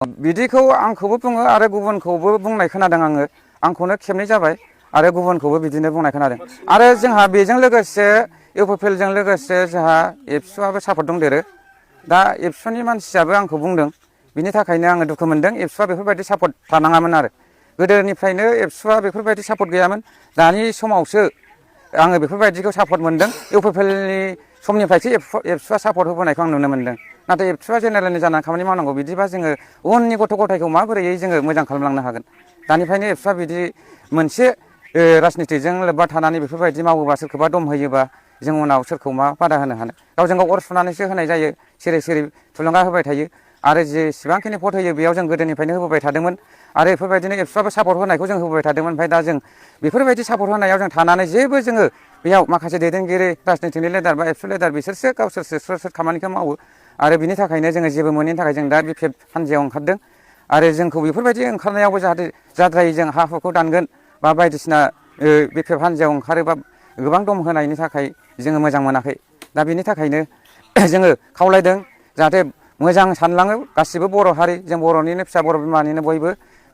बिदिखौ आंखौबो बुङो आरो गुबुनखौबो बुंनाय खोनादों आङो। आंखौनो खेबनै जाबाय आरो गुबुनखौबो बिदिनो बुंनाय खोनादों। आरो जोंहा बेजों लोगोसे इउपिपिएलजों लोगोसे जोंहा एबसुआबो सापर्ट दंदेरो। दा एबसुनि मानसियाबो आंखौ बुंदों। बिनि थाखायनो आङो दुखु मोनदों। एबसुआ बेफोरबायदि सापर्ट थानाङामोन आरो। गोदोनिफ्रायनो एबसुआ बेफोरबायदि सापर्ट गैयामोन। दानि समावसो आङो बेफोरबायदिखौ सापर्ट मोनदों। इउपिपिएलनि समनिफ्रायसो एबसुआ सापर्ट होबोनायखौ आं नुनो मोनदों। नाथाय एबसुआ जेनेरेलनि जानानै खामानि मावनांगौ। बिदिबा जोङो उननि गथ' गथायखौ माबोरैयै जोङो मोजां खालामलांनो हागोन। दानिफ्रायनो एबसुआ बिदि मोनसे राजनितिजों लोब्बा थानानै बेफोरबायदि मावोबा सोरखौबा दम होयोबा जों उनाव सोरखौ मा बादा होनो हानो। गावजों गाव अर सुनानैसो होनाय जायो। सिरि सिरि थुलुंगा होबाय थायो। आरो जेसेबांखिनि भट होयो बेयाव जों गोदोनिफ्रायनो होबोबाय थादोंमोन। आरो बेफोरबायदिनो एबसुआबो सापर्ट होनायखौ जों होबोबाय थादोंमोन। ओमफ्राय दा जों बेफोरबायदि सापर्ट होनायाव जों थानानै जेबो जोङो बेयाव माखासे दैदेनगिरि राजनितिनि लिडार बा एबसु लिडार बिसोरसो गावसोरसो स्र' स्र' खामानिखौ मावो। आरो बिनि थाखायनो जोङो जेबो मोनैनि थाखाय जों दा बि पि एफ हान्जायाव ओंखारदों। आरो जोंखौ बेफोरबायदि ओंखारनायावबो जाहाथे जाद्रायै जों हा हुखौ दानगोन बा बायदिसिना बि पि एफ हान्जायाव ओंखारोबा गोबां दम होनायनि थाखाय जोङो मोजां मोनाखै। दा बिनि थाखायनो जोङो खावलायदों जाहाथे मोजां सानलाङो गासिबो बर' हारि। जों बर'निनो फिसा बर' बिमानिनो बयबो।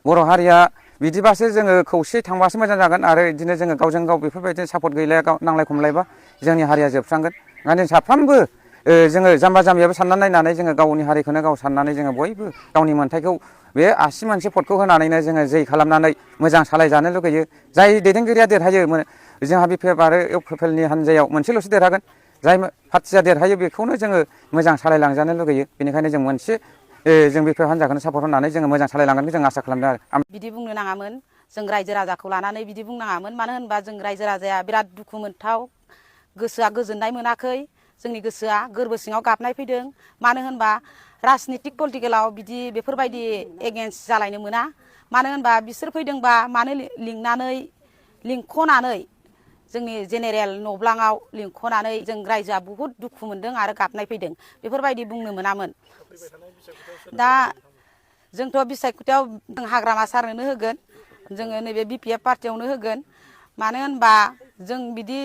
बर' हारिया बिदिबासो जोङो खौसे थांबासो मोजां जागोन। आरो बिदिनो जोङो गावजों गाव बेफोरबायदिनो सापर्ट गैलाया नांलाय खमलायबा जोंनि हारिया जोबस्रांगोन। ओंखायनो साफ्रोमबो जोङो जाम्बा जाम्बियाबो साननानै नायनानै जोङो गावनि हारिखौनो गाव साननानै जोङो बयबो गावनि मोन्थायखौ बे आसि मोनसे भटखौ होनानैनो जोङो जै खालामनानै मोजां सालायजानो लुगैयो। जाय दैदेनगिरिया देरहायो जोंहा बि पि एफ आरो इउपिपिएलनि हान्जायाव मोनसेल'सो देरहागोन। जाय पार्टिया देरहायो बेखौनो जोङो मोजां सालायलांजानो लुगैयो। बेनिखायनो जों मोनसे जों बि पि एफ हान्जाखौनो सापर्ट होनानै जोङो मोजां सालायलांगोनखौ जों आसा खालामदों आरो। बिदि बुंनो नाङामोन। जों रायजो राजाखौ लानानै बिदि बुंनाङामोन। मानो होनबा जों रायजो राजाया बिराद दुखु मोनथाव। गोसोआ गोजोननाय मोनाखै। जोंनि गोसोआ गोरबो सिङाव गाबनाय फैदों। मानो होनबा राजनितिक पलिटिकेलाव बिदि बेफोरबायदि एगेन्स्ट जालायनो मोना। मानो होनबा बिसोर फैदोंबा मानो लिंख'नानै जोंनि जेनेरेल नब्लाङाव लिंख'नानै जों रायजोआ बुहुद दुखु मोनदों आरो गाबनाय फैदों। बेफोरबायदि बुंनो मोनामोन। दा जोंथ' बिसायख'थियाव हाग्रामा सारनोनो होगोन। जोङो नैबे बि पि एफ पार्टियावनो होगोन। मानो होनबा जों बिदि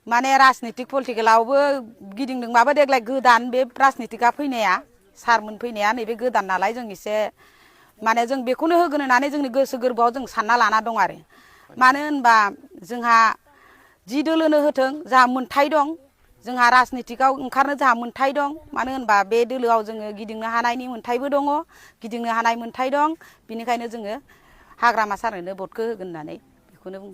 माने राजनितिक पलिटिकेलावबो गिदिंदोंबाबो देग्लाय गोदान बे राजनितिकआ फैनाया सारमोन फैनाया नैबे गोदान नालाय जों एसे माने जों बेखौनो होगोन होननानै जोंनि गोसो गोरबोआव जों सानना लाना दं आरो। मानो होनबा जोंहा जि दोलोनो होथों जोंहा मोनथाय दं। जोंहा राजनितिकआव ओंखारनो जोंहा मोनथाय दं। मानो होनबा बे दोलोआव जोङो गिदिंनो हानायनि मोनथायबो दङ। गिदिंनो हानाय मोनथाय दं। बिनिखायनो जोङो हाग्रामा सारनोनो भटखौ होगोन होननानै बेखौनो बुं